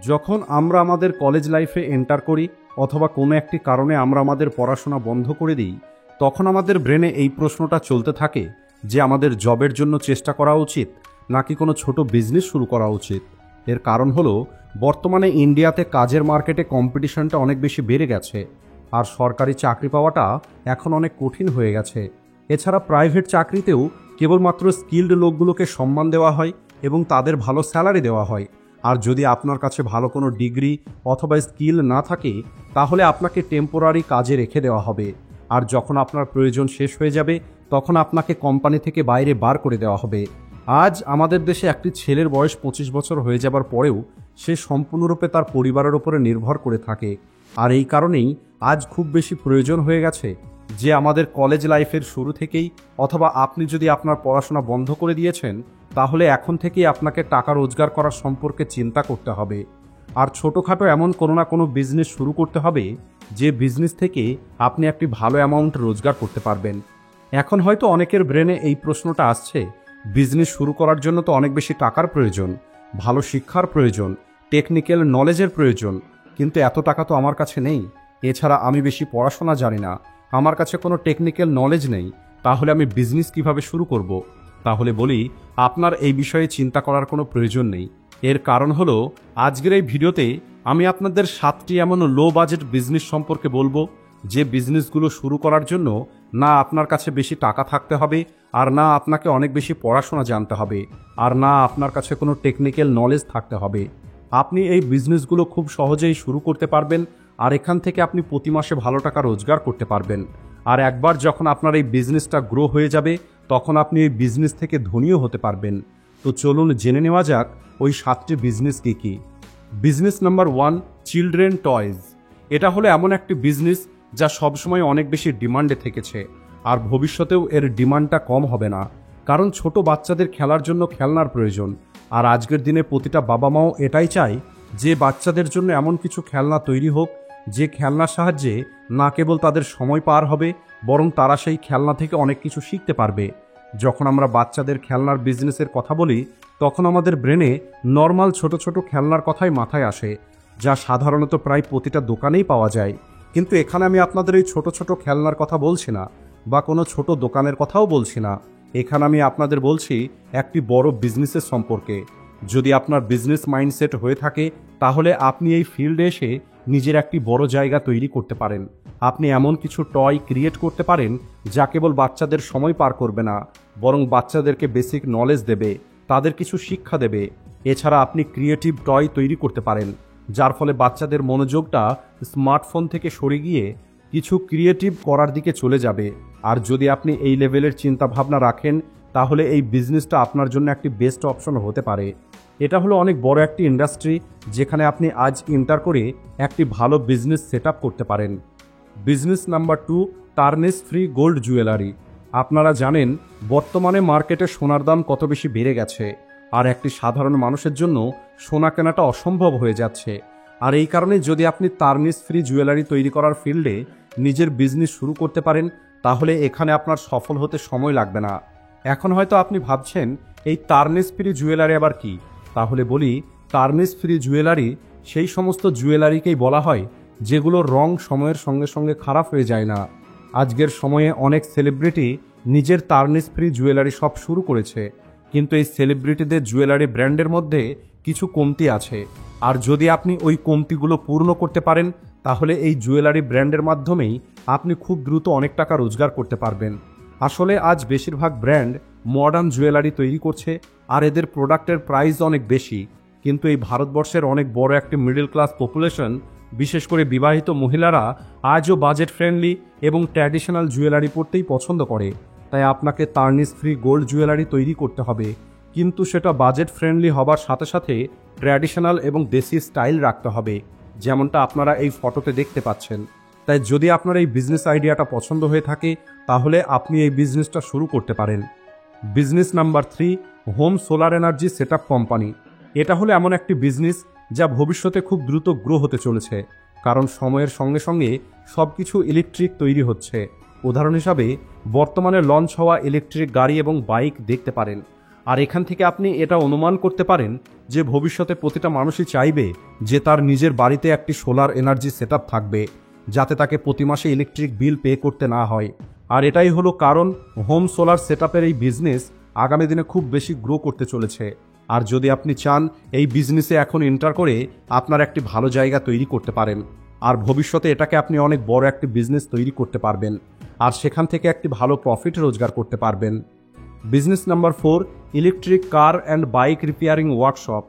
যখন আমরা আমাদের কলেজ লাইফে এন্টার করি অথবা কোনো একটি কারণে আমরা আমাদের পড়াশোনা বন্ধ করে দিই, তখন আমাদের ব্রেনে এই প্রশ্নটা চলতে থাকে যে আমাদের জবের জন্য চেষ্টা করা উচিত নাকি কোনো ছোট বিজনেস শুরু করা উচিত। এর কারণ হলো বর্তমানে ইন্ডিয়াতে কাজের মার্কেটে কম্পিটিশনটা অনেক বেশি বেড়ে গেছে, আর সরকারি চাকরি পাওয়াটা এখন অনেক কঠিন হয়ে গেছে। এছাড়া প্রাইভেট চাকরিতেও কেবলমাত্র স্কিল্ড লোকগুলোকে সম্মান দেওয়া হয় এবং তাদের ভালো স্যালারি দেওয়া হয়। আর যদি আপনার কাছে ভালো কোনো ডিগ্রি অথবা স্কিল না থাকে তাহলে আপনাকে টেম্পোরারি কাজে রেখে দেওয়া হবে, আর যখন আপনার প্রয়োজন শেষ হয়ে যাবে তখন আপনাকে কোম্পানি থেকে বাইরে বার করে দেওয়া হবে। আজ আমাদের দেশে একটি ছেলের বয়স 25 বছর হয়ে যাবার পরেও সে সম্পূর্ণরূপে তার পরিবারের উপরে নির্ভর করে থাকে। আর এই কারণেই আজ খুব বেশি প্রয়োজন হয়ে গেছে যে আমাদের কলেজ লাইফের শুরু থেকেই অথবা আপনি যদি আপনার পড়াশোনা বন্ধ করে দিয়েছেন তাহলে এখন থেকেই আপনাকে টাকা রোজগার করার সম্পর্কে চিন্তা করতে হবে। আর ছোটোখাটো এমন কোনো না কোনো বিজনেস শুরু করতে হবে যে বিজনেস থেকে আপনি একটি ভালো অ্যামাউন্ট রোজগার করতে পারবেন। এখন হয়তো অনেকের ব্রেনে এই প্রশ্নটা আসছে, বিজনেস শুরু করার জন্য তো অনেক বেশি টাকার প্রয়োজন, ভালো শিক্ষার প্রয়োজন, টেকনিক্যাল নলেজের প্রয়োজন, কিন্তু এত টাকা তো আমার কাছে নেই। এছাড়া আমি বেশি পড়াশোনা জানি না, আমার কাছে কোনো টেকনিক্যাল নলেজ নেই, তাহলে আমি বিজনেস কিভাবে শুরু করব? তাহলে বলি, আপনার এই বিষয়ে চিন্তা করার কোনো প্রয়োজন নেই। এর কারণ হলো আজকের এই ভিডিওতে আমি আপনাদের 7টি এমন লো বাজেট বিজনেস সম্পর্কে বলবো যে বিজনেসগুলো শুরু করার জন্য না আপনার কাছে বেশি টাকা থাকতে হবে, আর না আপনাকে অনেক বেশি পড়াশোনা জানতে হবে, আর না আপনার কাছে কোনো টেকনিক্যাল নলেজ থাকতে হবে। আপনি এই বিজনেসগুলো খুব সহজেই শুরু করতে পারবেন, আর এখান থেকে আপনি প্রতি মাসে ভালো টাকা রোজগার করতে পারবেন। আর একবার যখন আপনার এই বিজনেসটা গ্রো হয়ে যাবে তখন আপনি এই বিজনেস থেকে ধনীও হতে পারবেন। তো চলুন জেনে নেওয়া যাক ওই 7টি বিজনেস কী কী। Business number 1, children toys. এটা হলো এমন একটি বিজনেস যা সবসময় অনেক বেশি ডিমান্ডে থেকেছে, আর ভবিষ্যতেও এর ডিমান্ডটা কম হবে না, কারণ ছোট বাচ্চাদের খেলার জন্য খেলনার প্রয়োজন। আর আজকের দিনে প্রতিটা বাবা মাও এটাই চায় যে বাচ্চাদের জন্য এমন কিছু খেলনা তৈরি হোক যে খেলনার সাহায্যে না কেবল তাদের সময় পার হবে, বরং তারা সেই খেলনা থেকে অনেক কিছু শিখতে পারবে। যখন আমরা বাচ্চাদের খেলনার বিজনেসের কথা বলি তখন আমাদের ব্রেনে নর্মাল ছোট ছোট খেলনার কথাই মাথায় আসে, যা সাধারণত প্রায় প্রতিটা দোকানেই পাওয়া যায়। কিন্তু এখানে আমি আপনাদের এই ছোট ছোট খেলনার কথা বলছি না, বা কোনো ছোট দোকানের কথাও বলছি না। এখানে আমি আপনাদের বলছি একটি বড় বিজনেসের সম্পর্কে। যদি আপনার বিজনেস মাইন্ডসেট হয়ে থাকে তাহলে আপনি এই ফিল্ডে এসে নিজের একটি বড় জায়গা তৈরি করতে পারেন। আপনি এমন কিছু টয় ক্রিয়েট করতে পারেন যা কেবল বাচ্চাদের সময় পার করবে না, বরং বাচ্চাদেরকে বেসিক নলেজ দেবে, তাদের কিছু শিক্ষা দেবে। এছাড়া আপনি ক্রিয়েটিভ টয় তৈরি করতে পারেন যার ফলে বাচ্চাদের মনোযোগটা স্মার্টফোন থেকে সরে গিয়ে কিছু ক্রিয়েটিভ করার দিকে চলে যাবে। আর যদি আপনি এই লেভেলের চিন্তা ভাবনা রাখেন তাহলে এই বিজনেসটা আপনার জন্য একটি বেস্ট অপশন হতে পারে। এটা হলো অনেক বড় একটি ইন্ডাস্ট্রি যেখানে আপনি আজ এন্টার করে একটি ভালো বিজনেস সেট আপ করতে পারেন। Business number 2, tarnish free gold jewellery. আপনারা জানেন বর্তমানে মার্কেটে সোনার দাম কত বেশি বেড়ে গেছে, আর একটি সাধারণ মানুষের জন্য সোনা কেনাটা অসম্ভব হয়ে যাচ্ছে। আর এই কারণে যদি আপনি টার্নিশ ফ্রি জুয়েলারি তৈরি করার ফিল্ডে নিজের বিজনেস শুরু করতে পারেন তাহলে এখানে আপনার সফল হতে সময় লাগবে না। এখন হয়তো আপনি ভাবছেন এই টার্নিশ ফ্রি জুয়েলারি আবার কি? তাহলে বলি, টার্নিশ ফ্রি জুয়েলারি সেই সমস্ত জুয়েলারিকেই বলা হয় যেগুলোর রং সময়ের সঙ্গে সঙ্গে খারাপ হয়ে যায় না। আজকের সময়ে অনেক সেলিব্রিটি নিজের টার্নিশ ফ্রি জুয়েলারি শপ শুরু করেছে, কিন্তু এই সেলিব্রিটিদের জুয়েলারি ব্র্যান্ডের মধ্যে কিছু কমতি আছে। আর যদি আপনি ওই কমতিগুলো পূর্ণ করতে পারেন তাহলে এই জুয়েলারি ব্র্যান্ডের মাধ্যমেই আপনি খুব দ্রুত অনেক টাকা রোজগার করতে পারবেন। আসলে আজ বেশিরভাগ ব্র্যান্ড মডার্ন জুয়েলারি তৈরি করছে, আর এদের প্রোডাক্টের প্রাইস অনেক বেশি। কিন্তু এই ভারতবর্ষের অনেক বড় একটি মিডল ক্লাস পপুলেশন, বিশেষ করে বিবাহিত মহিলারা আজও বাজেট ফ্রেন্ডলি এবং ট্র্যাডিশনাল জুয়েলারি পরতেই পছন্দ করে। তাই আপনাকে টার্নিশ ফ্রি গোল্ড জুয়েলারি তৈরি করতে হবে, কিন্তু সেটা বাজেট ফ্রেন্ডলি হবার সাথে সাথে ট্র্যাডিশনাল এবং দেশি স্টাইল রাখতে হবে, যেমনটা আপনারা এই ফটোতে দেখতে পাচ্ছেন। তাই যদি আপনার এই বিজনেস আইডিয়াটা পছন্দ হয়ে থাকে তাহলে আপনি এই বিজনেসটা শুরু করতে পারেন। Business number 3, home solar energy setup company. এটা হলো এমন একটি বিজনেস যা ভবিষ্যতে খুব দ্রুত গ্রো হতে চলেছে, কারণ সময়ের সঙ্গে সঙ্গে সব কিছু ইলেকট্রিক তৈরি হচ্ছে। উদাহরণ হিসাবে বর্তমানে লঞ্চ হওয়া ইলেকট্রিক গাড়ি এবং বাইক দেখতে পারেন। আর এখান থেকে আপনি এটা অনুমান করতে পারেন যে ভবিষ্যতে প্রতিটা মানুষই চাইবে যে তার নিজের বাড়িতে একটি সোলার এনার্জি সেটআপ থাকবে, যাতে তাকে প্রতি মাসে ইলেকট্রিক বিল পে করতে না হয়। আর এটাই হলো কারণ হোম সোলার সেটআপের এই বিজনেস আগামী দিনে খুব বেশি গ্রো করতে চলেছে। আর যদি আপনি চান এই বিজনেসে এখন এন্টার করে আপনার একটি ভালো জায়গা তৈরি করতে পারেন, আর ভবিষ্যতে এটাকে আপনি অনেক বড় একটি বিজনেস তৈরি করতে পারবেন, আর সেখান থেকে একটি ভালো প্রফিট রোজগার করতে পারবেন। Business number 4, electric car and bike repairing workshop.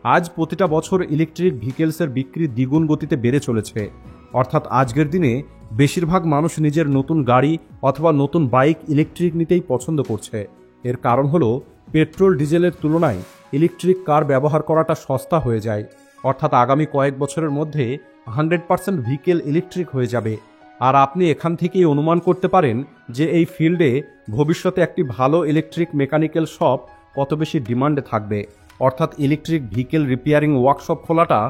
আজ প্রতিটা বছর ইলেকট্রিক ভেহিকেলসের বিক্রি দ্বিগুণ গতিতে বেড়ে চলেছে। অর্থাৎ আজকের দিনে বেশিরভাগ মানুষ নিজের নতুন গাড়ি অথবা নতুন বাইক ইলেকট্রিক নিতেই পছন্দ করছে। এর কারণ হলো পেট্রোল ডিজেলের তুলনায় ইলেকট্রিক কার ব্যবহার করাটা সস্তা হয়ে যায়। অর্থাৎ আগামী কয়েক বছরের মধ্যে 100% ভেহিকেল ইলেকট্রিক হয়ে যাবে। আর আপনি এখান থেকেই অনুমান করতে পারেন যে এই ফিল্ডে ভবিষ্যতে একটি ভালো ইলেকট্রিক মেকানিক্যাল শপ কত বেশি ডিমান্ডে থাকবে। অর্থাৎ ইলেকট্রিক ভেহিকেল রিপেয়ারিং ওয়ার্কশপ খোলাটা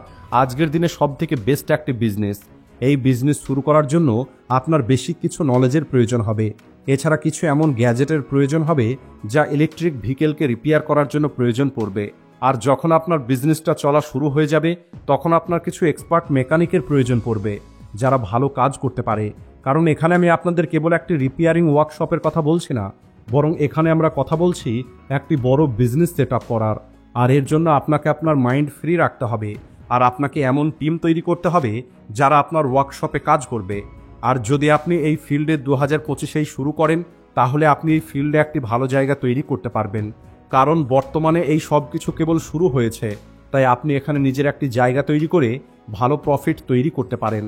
আজকের দিনে সবথেকে বেস্ট একটি বিজনেস। এই বিজনেস শুরু করার জন্য আপনার বেশি কিছু নলেজের প্রয়োজন হবে। এছাড়া কিছু এমন গ্যাজেটের প্রয়োজন হবে যা ইলেকট্রিক ভেহিকেলকে রিপেয়ার করার জন্য প্রয়োজন পড়বে। আর যখন আপনার বিজনেসটা চলা শুরু হয়ে যাবে তখন আপনার কিছু এক্সপার্ট মেকানিকের প্রয়োজন পড়বে যারা ভালো কাজ করতে পারে। কারণ এখানে আমি আপনাদের কেবল একটি রিপেয়ারিং ওয়ার্কশপের কথা বলছি না, বরং এখানে আমরা কথা বলছি একটি বড় বিজনেস সেট আপ করার। আর এর জন্য আপনাকে আপনার মাইন্ড ফ্রি রাখতে হবে, আর আপনাকে এমন টিম তৈরি করতে হবে যারা আপনার ওয়ার্কশপে কাজ করবে। আর যদি আপনি এই ফিল্ডে 2025-এই শুরু করেন তাহলে আপনি এই ফিল্ডে একটি ভালো জায়গা তৈরি করতে পারবেন। কারণ বর্তমানে এই সব কিছু কেবল শুরু হয়েছে, তাই আপনি এখানে নিজের একটি জায়গা তৈরি করে ভালো প্রফিট তৈরি করতে পারেন।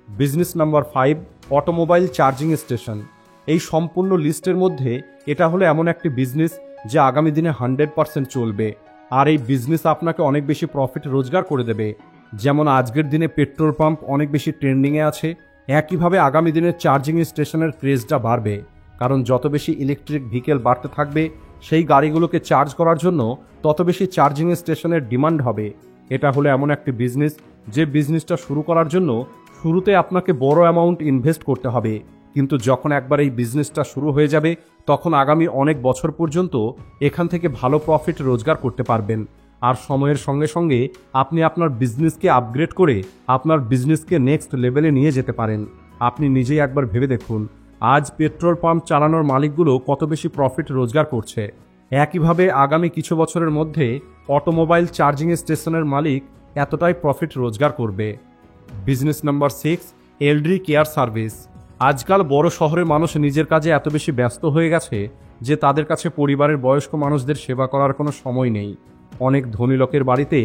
Business number 5, automobile charging station. এই সম্পূর্ণ লিস্টের মধ্যে এটা হলো এমন একটি বিজনেস যা আগামী দিনে 100% চলবে। আর এই বিজনেস আপনাকে অনেক বেশি প্রফিট রোজগার করে দেবে। যেমন আজকের দিনে পেট্রোল পাম্প অনেক বেশি ট্রেন্ডিংয়ে আছে, একইভাবে আগামী দিনে চার্জিং স্টেশনের ক্রেজটা বাড়বে। কারণ যত বেশি ইলেকট্রিক ভেহিকেল বাড়তে থাকবে সেই গাড়িগুলোকে চার্জ করার জন্য তত বেশি চার্জিং স্টেশনের ডিমান্ড হবে। এটা হলো এমন একটি বিজনেস যে বিজনেসটা শুরু করার জন্য শুরুতে আপনাকে বড় অ্যামাউন্ট ইনভেস্ট করতে হবে, কিন্তু যখন একবার এই বিজনেসটা শুরু হয়ে যাবে তখন আগামী অনেক বছর পর্যন্ত এখান থেকে ভালো প্রফিট রোজগার করতে পারবেন। আর সময়ের সঙ্গে সঙ্গে আপনি আপনার বিজনেসকে আপগ্রেড করে আপনার বিজনেসকে নেক্সট লেভেলে নিয়ে যেতে পারেন। আপনি নিজেই একবার ভেবে দেখুন, আজ পেট্রোল পাম্প চালানোর মালিকগুলো কত বেশি প্রফিট রোজগার করছে। একইভাবে আগামী কিছু বছরের মধ্যে অটোমোবাইল চার্জিং স্টেশনের মালিক এতটাই প্রফিট রোজগার করবে। Business number 6, elderly care service. আজকাল বড় শহরের মানুষ নিজের কাজে এত বেশি ব্যস্ত হয়ে গেছে যে তাদের কাছে পরিবারের বয়স্ক মানুষদের সেবা করার কোনো সময় নেই। অনেক ধনী লোকের বাড়িতে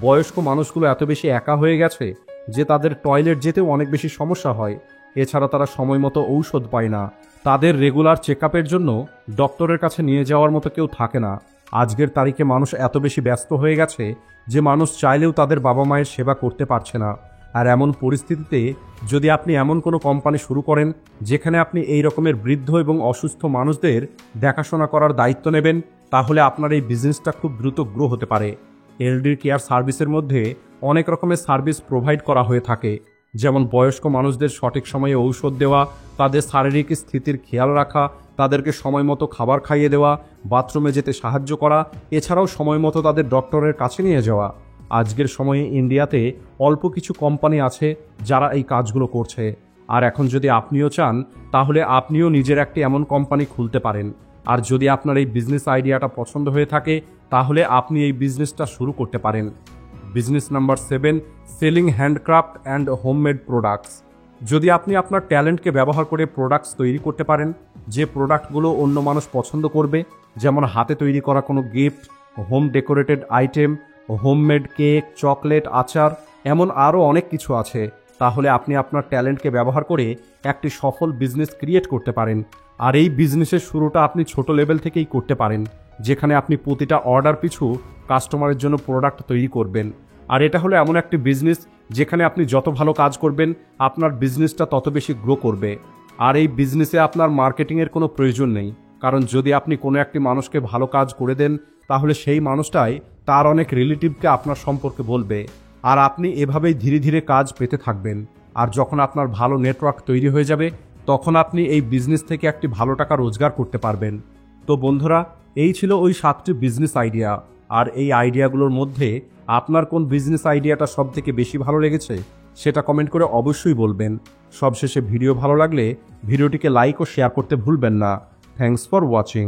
বয়স্ক মানুষগুলো এত বেশি একা হয়ে গেছে যে তাদের টয়লেট যেতেও অনেক বেশি সমস্যা হয়। এছাড়া তারা সময় মতো ঔষধ পায় না, তাদের রেগুলার চেক আপের জন্য ডক্টরের কাছে নিয়ে যাওয়ার মতো কেউ থাকে না। আজকের তারিখে মানুষ এত বেশি ব্যস্ত হয়ে গেছে যে মানুষ চাইলেও তাদের বাবা মায়ের সেবা করতে পারছে না। আর এমন পরিস্থিতিতে যদি আপনি এমন কোনো কোম্পানি শুরু করেন যেখানে আপনি এই রকমের বৃদ্ধ এবং অসুস্থ মানুষদের দেখাশোনা করার দায়িত্ব নেবেন, তাহলে আপনার এই বিজনেসটা খুব দ্রুত গ্রো হতে পারে। এল্ডারি কেয়ার সার্ভিসের মধ্যে অনেক রকমের সার্ভিস প্রোভাইড করা হয়ে থাকে, যেমন বয়স্ক মানুষদের সঠিক সময়ে ঔষধ দেওয়া, তাদের শারীরিক স্থিতির খেয়াল রাখা, তাদেরকে সময় মতো খাবার খাইয়ে দেওয়া, বাথরুমে যেতে সাহায্য করা, এছাড়াও সময় মতো তাদের ডক্টরের কাছে নিয়ে যাওয়া। আজকের সময়ে ইন্ডিয়াতে অল্প কিছু কোম্পানি আছে যারা এই কাজগুলো করছে। আর এখন যদি আপনিও চান তাহলে আপনিও নিজের একটি এমন কোম্পানি খুলতে পারেন। আর যদি আপনার এই বিজনেস আইডিয়াটা পছন্দ হয়ে থাকে তাহলে আপনি এই বিজনেসটা শুরু করতে পারেন। Business number 7, selling handcraft and homemade products. যদি আপনি আপনার ট্যালেন্টকে ব্যবহার করে প্রোডাক্টস তৈরি করতে পারেন যে প্রোডাক্টগুলো অন্য মানুষ পছন্দ করবে, যেমন হাতে তৈরি করা কোনো gift, home decorated item, homemade cake, chocolate, আচার, এমন আরও অনেক কিছু আছে, তাহলে আপনি আপনার ট্যালেন্টকে ব্যবহার করে একটি সফল বিজনেস ক্রিয়েট করতে পারেন। আর এই বিজনেসের শুরুটা আপনি ছোট লেভেল থেকেই করতে পারেন, যেখানে আপনি প্রতিটা অর্ডার পিছু কাস্টমারের জন্য প্রোডাক্ট তৈরি করবেন। আর এটা হলো এমন একটি বিজনেস যেখানে আপনি যত ভালো কাজ করবেন আপনার বিজনেসটা তত বেশি গ্রো করবে। আর এই বিজনেসে আপনার মার্কেটিংয়ের কোনো প্রয়োজন নেই, কারণ যদি আপনি কোনো একটি মানুষকে ভালো কাজ করে দেন তাহলে সেই মানুষটাই তার অনেক রিলেটিভকে আপনার সম্পর্কে বলবে। আর আপনি এভাবেই ধীরে ধীরে কাজ পেতে থাকবেন। আর যখন আপনার ভালো নেটওয়ার্ক তৈরি হয়ে যাবে তখন আপনি এই বিজনেস থেকে একটি ভালো টাকা রোজগার করতে পারবেন। তো বন্ধুরা, এই ছিল ওই 7টি বিজনেস আইডিয়া। আর এই আইডিয়াগুলোর মধ্যে আপনার কোন বিজনেস আইডিয়াটা সবথেকে বেশি ভালো লেগেছে সেটা কমেন্ট করে অবশ্যই বলবেন। সবশেষে ভিডিও ভালো লাগলে ভিডিওটিকে লাইক ও শেয়ার করতে ভুলবেন না। Thanks for watching.